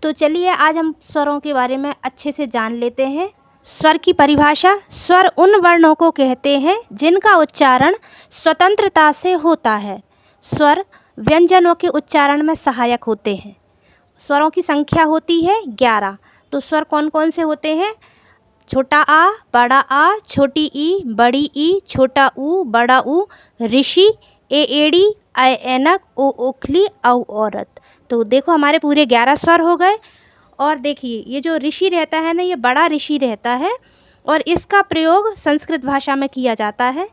तो चलिए आज हम स्वरों के बारे में अच्छे से जान लेते हैं। स्वर की परिभाषा। स्वर उन वर्णों को कहते हैं जिनका उच्चारण स्वतंत्रता से होता है। स्वर व्यंजनों के उच्चारण में सहायक होते हैं। स्वरों की संख्या होती है 11। तो स्वर कौन कौन से होते हैं? छोटा आ, बड़ा आ, छोटी ई, बड़ी ई, छोटा ऊ, बड़ा ऊ, ऋषि, ए एड़ी, ऐ ऐनक, ओ ओखली, औ औरत। तो देखो हमारे पूरे 11 स्वर हो गए। और देखिए ये जो ऋषि रहता है ना, ये बड़ा ऋषि रहता है और इसका प्रयोग संस्कृत भाषा में किया जाता है।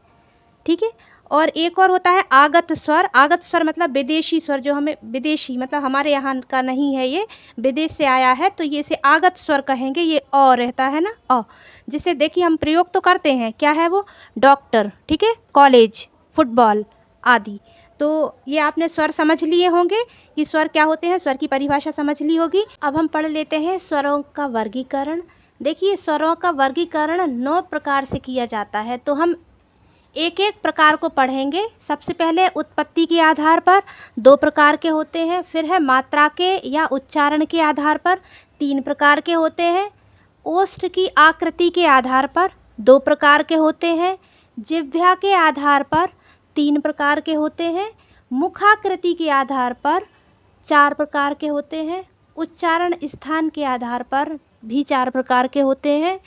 ठीक है। और एक और होता है आगत स्वर। आगत स्वर मतलब विदेशी स्वर, जो हमें विदेशी मतलब हमारे यहाँ का नहीं है, ये विदेश से आया है, तो ये इसे आगत स्वर कहेंगे। ये अ रहता है ना, अ, जिसे देखिए हम प्रयोग तो करते हैं। क्या है वो? डॉक्टर, ठीक है, कॉलेज, फुटबॉल आदि। तो ये आपने स्वर समझ लिए होंगे कि स्वर क्या होते हैं, स्वर की परिभाषा समझ ली होगी। अब हम पढ़ लेते हैं स्वरों का वर्गीकरण। देखिए स्वरों का वर्गीकरण 9 प्रकार से किया जाता है। तो हम एक एक प्रकार को पढ़ेंगे। सबसे पहले उत्पत्ति के आधार पर 2 प्रकार के होते हैं। फिर है मात्रा के या उच्चारण के आधार पर 3 प्रकार के होते हैं। ओष्ठ की आकृति के आधार पर 2 प्रकार के होते हैं। जिह्वा के आधार पर 3 प्रकार के होते हैं। मुखाकृति के आधार पर 4 प्रकार के होते हैं। उच्चारण स्थान के आधार पर भी 4 प्रकार के होते हैं।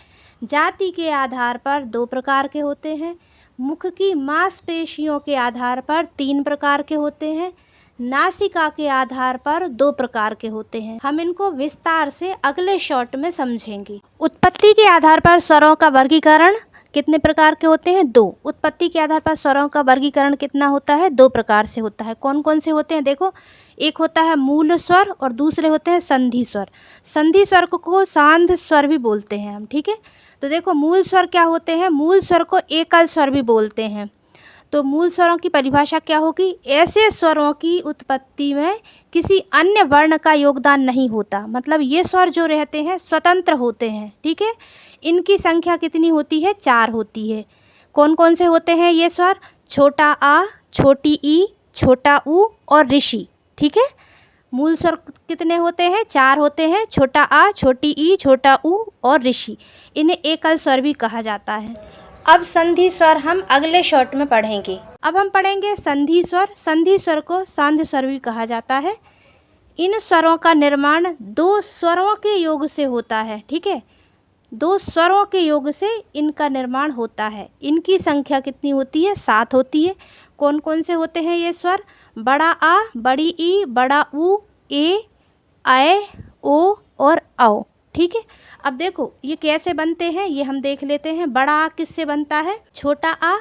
जाति के आधार पर 2 प्रकार के होते हैं। मुख की मांसपेशियों के आधार पर 3 प्रकार के होते हैं। नासिका के आधार पर 2 प्रकार के होते हैं। हम इनको विस्तार से अगले शॉर्ट में समझेंगे। उत्पत्ति के आधार पर स्वरों का वर्गीकरण कितने प्रकार के होते हैं? 2। उत्पत्ति के आधार पर स्वरों का वर्गीकरण कितना होता है? 2 प्रकार से होता है। कौन कौन से होते हैं? देखो, एक होता है मूल स्वर और दूसरे होते हैं संधि स्वर। संधि स्वर को सांध स्वर भी बोलते हैं हम, ठीक है। तो देखो मूल स्वर क्या होते हैं? मूल स्वर को एकल स्वर भी बोलते हैं। तो मूल स्वरों की परिभाषा क्या होगी? ऐसे स्वरों की उत्पत्ति में किसी अन्य वर्ण का योगदान नहीं होता। मतलब ये स्वर जो रहते हैं स्वतंत्र होते हैं, ठीक है। इनकी संख्या कितनी होती है? 4 होती है। कौन कौन से होते हैं ये स्वर? छोटा आ, छोटी ई, छोटा ऊ और ऋषि, ठीक है। मूल स्वर कितने होते हैं? 4 होते हैं। छोटा आ, छोटी ई, छोटा ऊ और ऋषि। इन्हें एकल स्वर भी कहा जाता है। अब संधि स्वर हम अगले शॉर्ट में पढ़ेंगे। अब हम पढ़ेंगे संधि स्वर। संधि स्वर को सांध स्वर भी कहा जाता है। इन स्वरों का निर्माण 2 स्वरों के योग से होता है, ठीक है। 2 स्वरों के योग से इनका निर्माण होता है। इनकी संख्या कितनी होती है? 7 होती है। कौन कौन से होते हैं ये स्वर? बड़ा आ, बड़ी ई, बड़ा ऊ, ए, ऐ, ओ और औ, ठीक है। अब देखो ये कैसे बनते हैं ये हम देख लेते हैं। बड़ा आ किससे बनता है? छोटा आ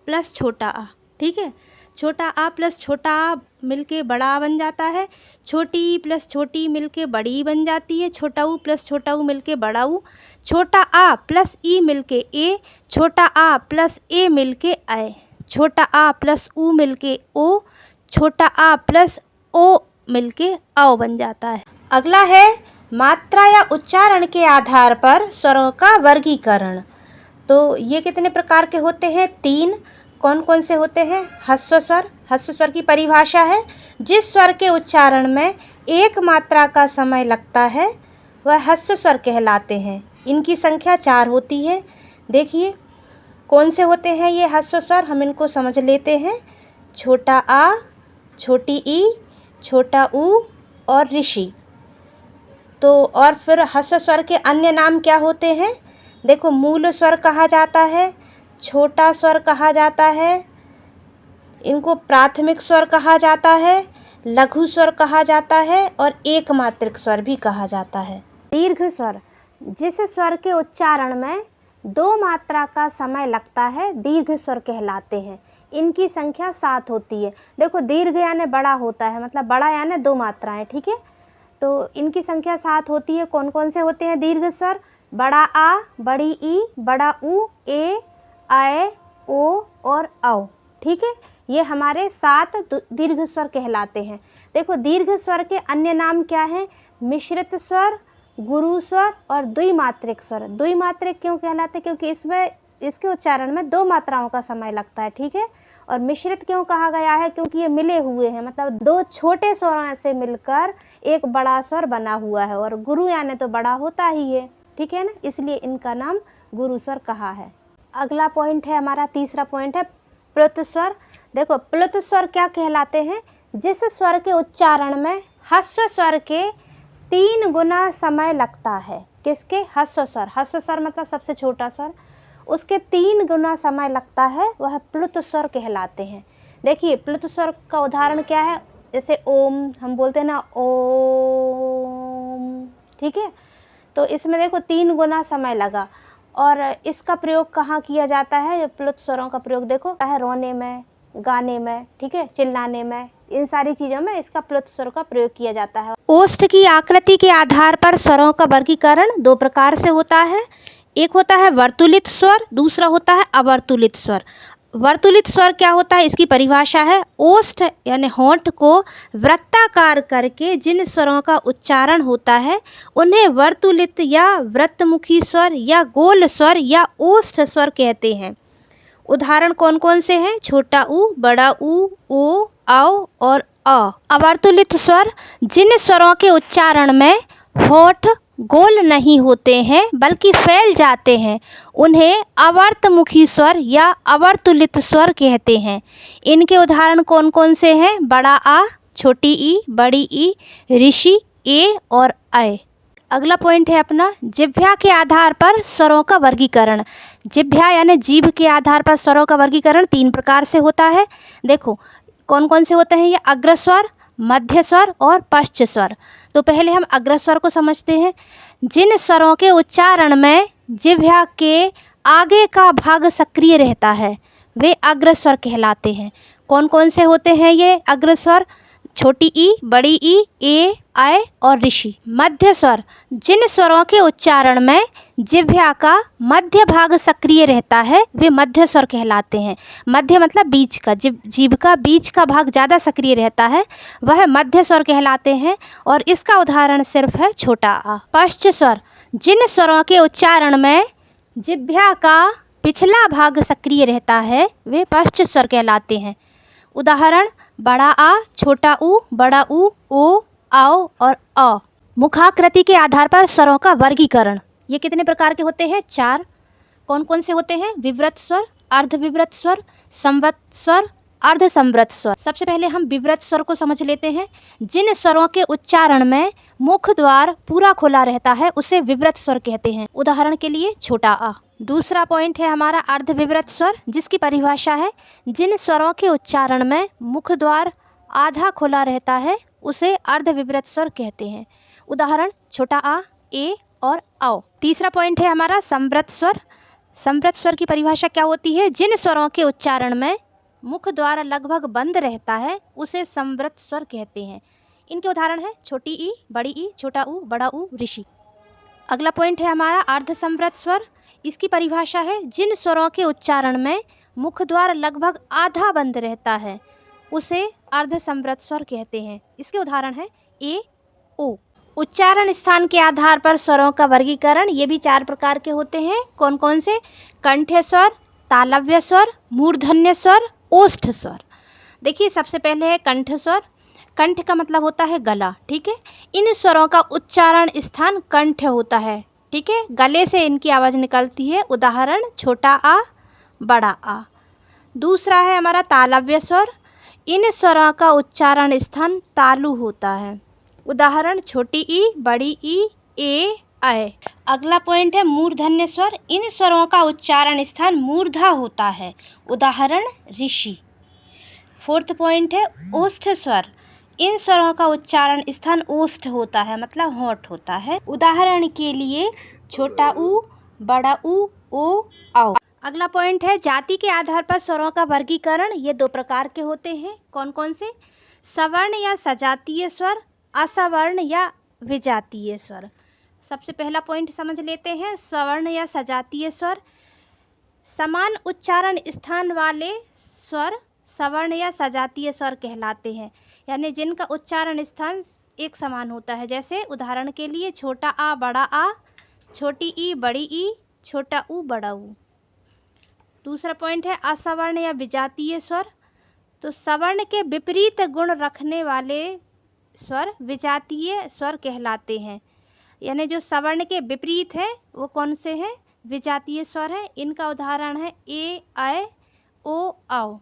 प्लस छोटा आ, ठीक है। छोटा आ प्लस छोटा आ मिलके बड़ा आ बन जाता है। छोटी ई प्लस छोटी मिलके बड़ी ई बन जाती है। छोटा ऊ प्लस छोटा ऊ मिलके बड़ा ऊ। छोटा आ प्लस ई मिलके ए। छोटा आ प्लस ए मिलके ऐ। छोटा आ प्लस ऊ मिलके ओ। छोटा आ प्लस ओ मिलके औ बन जाता है। अगला है मात्रा या उच्चारण के आधार पर स्वरों का वर्गीकरण। तो ये कितने प्रकार के होते हैं? 3। कौन कौन से होते हैं? ह्रस्व स्वर। ह्रस्व स्वर की परिभाषा है जिस स्वर के उच्चारण में एक मात्रा का समय लगता है वह ह्रस्व स्वर कहलाते हैं। इनकी संख्या 4 होती है। देखिए कौन से होते हैं ये ह्रस्व स्वर, हम इनको समझ लेते हैं। छोटा आ, छोटी ई, छोटा ऊ और ऋषि। तो और फिर ह्रस्व स्वर के अन्य नाम क्या होते हैं? देखो मूल स्वर कहा जाता है, छोटा स्वर कहा जाता है, इनको प्राथमिक स्वर कहा जाता है, लघु स्वर कहा जाता है और एकमात्रिक स्वर भी कहा जाता है। दीर्घ स्वर, जिस स्वर के उच्चारण में 2 मात्रा का समय लगता है दीर्घ स्वर कहलाते हैं। इनकी संख्या 7 होती है। देखो दीर्घ यानी बड़ा होता है, मतलब बड़ा यानी 2 मात्राएं, ठीक है। तो इनकी संख्या 7 होती है। कौन कौन से होते हैं दीर्घ स्वर? बड़ा आ, बड़ी ई, बड़ा ऊ, ए, ऐ, ओ और औ, ठीक है। ये हमारे 7 दीर्घ स्वर कहलाते हैं। देखो दीर्घ स्वर के अन्य नाम क्या हैं? मिश्रित स्वर, गुरु स्वर और द्विमात्रिक स्वर। द्विमात्रिक क्यों कहलाते? क्योंकि इसमें इसके उच्चारण में 2 मात्राओं का समय लगता है, ठीक है। और मिश्रित क्यों कहा गया है, क्योंकि ये मिले हुए हैं, मतलब 2 छोटे स्वरों से मिलकर एक बड़ा स्वर बना हुआ है, और गुरु यानी तो बड़ा होता ही है, ठीक है ना, इसलिए इनका नाम गुरु स्वर कहा है। अगला पॉइंट है हमारा, तीसरा पॉइंट है प्लुत स्वर। देखो प्लुत स्वर क्या कहलाते हैं, जिस स्वर के उच्चारण में ह्रस्व स्वर के 3 गुना समय लगता है। किसके? ह्रस्व स्वर। ह्रस्व स्वर मतलब सबसे छोटा स्वर, उसके 3 गुना समय लगता है, वह प्लुत स्वर कहलाते हैं। देखिए प्लुत स्वर का उदाहरण क्या है, जैसे ओम हम बोलते हैं ना, ओम, ठीक है। तो इसमें देखो 3 गुना समय लगा, और इसका प्रयोग कहाँ किया जाता है? प्लुत स्वरों का प्रयोग देखो है रोने में, गाने में, ठीक है, चिल्लाने में, इन सारी चीज़ों में इसका प्लुत स्वर का प्रयोग किया जाता है। ओष्ठ की आकृति के आधार पर स्वरों का वर्गीकरण 2 प्रकार से होता है। एक होता है वर्तुलित स्वर, दूसरा होता है अवर्तुलित स्वर। वर्तुलित स्वर क्या होता है, इसकी परिभाषा है ओष्ठ यानी होंठ को वृत्ताकार करके जिन स्वरों का उच्चारण होता है उन्हें वर्तुलित या वृत्तमुखी स्वर या गोल स्वर या ओष्ठ स्वर कहते हैं। उदाहरण कौन कौन से हैं? छोटा ऊ, बड़ा ऊ, ओ, आओ और अ। अवर्तुलित स्वर जिन स्वरों के उच्चारण में होंठ गोल नहीं होते हैं बल्कि फैल जाते हैं उन्हें अवर्तमुखी स्वर या अवर्तुलित स्वर कहते हैं। इनके उदाहरण कौन कौन से हैं? बड़ा आ, छोटी ई, बड़ी ई, ऋषि, ए और अय। अगला पॉइंट है अपना जिह्वा के आधार पर स्वरों का वर्गीकरण। जिह्वा यानी जीभ के आधार पर स्वरों का वर्गीकरण 3 प्रकार से होता है। देखो कौन कौन से होते हैं ये? अग्रस्वर, मध्य स्वर और पश्च स्वर। तो पहले हम अग्रस्वर को समझते हैं। जिन स्वरों के उच्चारण में जिह्वा के आगे का भाग सक्रिय रहता है वे अग्रस्वर कहलाते हैं। कौन कौन से होते हैं ये अग्रस्वर? छोटी ई, बड़ी ई, ए, आय और ऋषि। मध्य स्वर जिन स्वरों के उच्चारण में जिह्वा का मध्य भाग सक्रिय रहता है वे मध्य स्वर कहलाते हैं। मध्य मतलब बीच का, जीभ का बीच का भाग ज़्यादा सक्रिय रहता है वह मध्य स्वर कहलाते हैं, और इसका उदाहरण सिर्फ है छोटा आ। पश्च स्वर जिन स्वरों के उच्चारण में जिह्वा का पिछला भाग सक्रिय रहता है वे पश्च स्वर कहलाते हैं। उदाहरण बड़ा आ, छोटा ऊ, बड़ा ऊ, ओ, आओ और अ। मुखाकृति के आधार पर स्वरों का वर्गीकरण ये कितने प्रकार के होते हैं? 4। कौन कौन से होते हैं? विवृत स्वर, अर्धविवृत स्वर, संवृत स्वर, अर्धसंवृत स्वर। सबसे पहले हम विवृत स्वर को समझ लेते हैं। जिन स्वरों के उच्चारण में मुख द्वार पूरा खुला रहता है उसे विवृत स्वर कहते हैं। उदाहरण के लिए छोटा आ। दूसरा पॉइंट है हमारा अर्धविवृत स्वर, जिसकी परिभाषा है जिन स्वरों के उच्चारण में मुख द्वार आधा खुला रहता है उसे अर्धविवृत स्वर कहते हैं। उदाहरण छोटा आ, ए और आओ। तीसरा पॉइंट है हमारा संवृत स्वर। संवृत स्वर की परिभाषा क्या होती है? जिन स्वरों के उच्चारण में मुख द्वार लगभग बंद रहता है उसे संवृत स्वर कहते हैं। इनके उदाहरण हैं छोटी ई, बड़ी ई, छोटा ऊ, बड़ा ऊ, ऋषि। अगला पॉइंट है हमारा अर्धसंवृत स्वर। इसकी परिभाषा है जिन स्वरों के उच्चारण में मुख द्वार लगभग आधा बंद रहता है उसे अर्धसंवृत स्वर कहते हैं। इसके उदाहरण हैं ए, ओ। उच्चारण स्थान के आधार पर स्वरों का वर्गीकरण ये भी 4 प्रकार के होते हैं। कौन कौन से? कंठ्य स्वर, तालव्य स्वर, मूर्धन्य स्वर, ओष्ठ स्वर। देखिए सबसे पहले है कंठ स्वर। कंठ का मतलब होता है गला, ठीक है। इन स्वरों का उच्चारण स्थान कंठ होता है, ठीक है, गले से इनकी आवाज़ निकलती है। उदाहरण छोटा आ, बड़ा आ। दूसरा है हमारा तालव्य स्वर। इन स्वरों का उच्चारण स्थान तालु होता है। उदाहरण छोटी ई, बड़ी ई, ए, आय। अगला पॉइंट है मूर्धन्य स्वर। इन स्वरों का उच्चारण स्थान मूर्धा होता है। उदाहरण ऋषि। फोर्थ पॉइंट है ओष्ठ स्वर। इन स्वरों का उच्चारण स्थान ओष्ठ होता है, मतलब होंठ होता है। उदाहरण के लिए छोटा ऊ, बड़ा ऊ, ओ, आओ। अगला पॉइंट है जाति के आधार पर स्वरों का वर्गीकरण। ये 2 प्रकार के होते हैं। कौन कौन से? सवर्ण या सजातीय स्वर, असवर्ण या विजातीय स्वर। सबसे पहला पॉइंट समझ लेते हैं सवर्ण या सजातीय स्वर। समान उच्चारण स्थान वाले स्वर सवर्ण या सजातीय स्वर कहलाते हैं, यानी जिनका उच्चारण स्थान एक समान होता है। जैसे उदाहरण के लिए छोटा आ, बड़ा आ, छोटी ई, बड़ी ई, छोटा ऊ, बड़ा ऊ। दूसरा पॉइंट है असवर्ण या विजातीय स्वर। तो सवर्ण के विपरीत गुण रखने वाले स्वर विजातीय स्वर कहलाते हैं। यानी जो सवर्ण के विपरीत है वो कौन से हैं? विजातीय स्वर है। इनका उदाहरण है ए, ऐ, ओ, औ।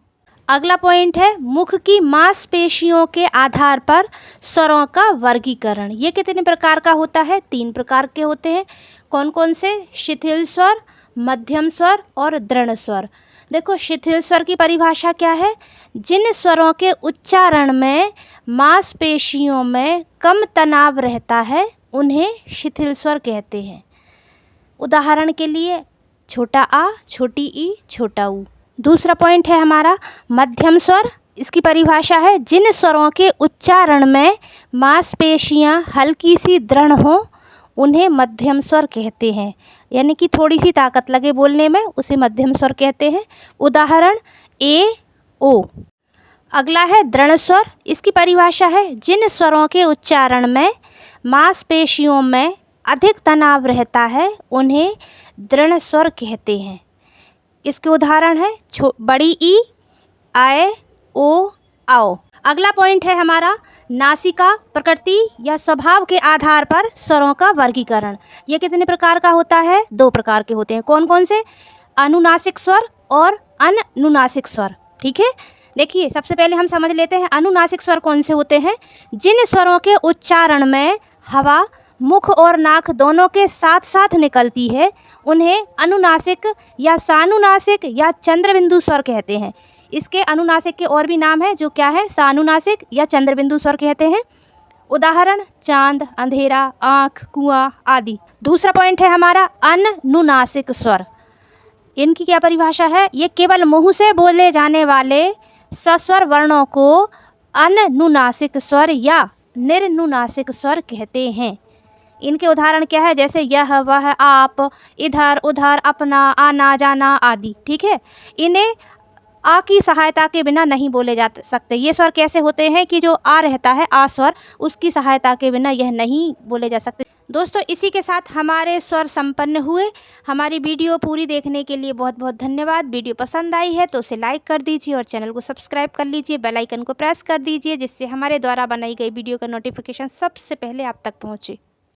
अगला पॉइंट है मुख की मांसपेशियों के आधार पर स्वरों का वर्गीकरण। ये कितने प्रकार का होता है? 3 प्रकार के होते हैं। कौन कौन से? शिथिल स्वर, मध्यम स्वर और दृढ़ स्वर। देखो शिथिल स्वर की परिभाषा क्या है? जिन स्वरों के उच्चारण में मांसपेशियों में कम तनाव रहता है उन्हें शिथिल स्वर कहते हैं। उदाहरण के लिए छोटा आ, छोटी ई, छोटा ऊ। दूसरा पॉइंट है हमारा मध्यम स्वर। इसकी परिभाषा है जिन स्वरों के उच्चारण में मांसपेशियां हल्की सी दृढ़ हों उन्हें मध्यम स्वर कहते हैं। यानी कि थोड़ी सी ताकत लगे बोलने में, उसे मध्यम स्वर कहते हैं। उदाहरण ए, ओ। अगला है दृढ़ स्वर। इसकी परिभाषा है जिन स्वरों के उच्चारण में मांसपेशियों में अधिक तनाव रहता है उन्हें दृढ़ स्वर कहते हैं। इसके उदाहरण है बड़ी ई, ऐ, ओ, औ। अगला पॉइंट है हमारा नासिका प्रकृति या स्वभाव के आधार पर स्वरों का वर्गीकरण। ये कितने प्रकार का होता है? 2 प्रकार के होते हैं। कौन कौन से? अनुनासिक स्वर और अननुनासिक स्वर। ठीक है, देखिए सबसे पहले हम समझ लेते हैं अनुनासिक स्वर कौन से होते हैं। जिन स्वरों के उच्चारण में हवा मुख और नाक दोनों के साथ साथ निकलती है उन्हें अनुनासिक या सानुनासिक या चंद्रबिंदु स्वर कहते हैं। इसके अनुनासिक के और भी नाम हैं जो क्या है? सानुनासिक या चंद्रबिंदु स्वर कहते हैं। उदाहरण चांद, अंधेरा, आँख, कुआं आदि। दूसरा पॉइंट है हमारा अननुनासिक स्वर। इनकी क्या परिभाषा है? ये केवल मुंह से बोले जाने वाले सस्वर वर्णों को अननुनासिक स्वर या निर्नुनासिक स्वर कहते हैं। इनके उदाहरण क्या है? जैसे यह, वह, आप, इधर, उधर, अपना, आना, जाना आदि। ठीक है, इन्हें आ की सहायता के बिना नहीं बोले जा सकते। ये स्वर कैसे होते हैं कि जो आ रहता है आ स्वर, उसकी सहायता के बिना यह नहीं बोले जा सकते। दोस्तों इसी के साथ हमारे स्वर संपन्न हुए। हमारी वीडियो पूरी देखने के लिए बहुत बहुत धन्यवाद। वीडियो पसंद आई है तो उसे लाइक कर दीजिए और चैनल को सब्सक्राइब कर लीजिए। बेल आइकन को प्रेस कर दीजिए जिससे हमारे द्वारा बनाई गई वीडियो का नोटिफिकेशन सबसे पहले आप तक पहुँचे।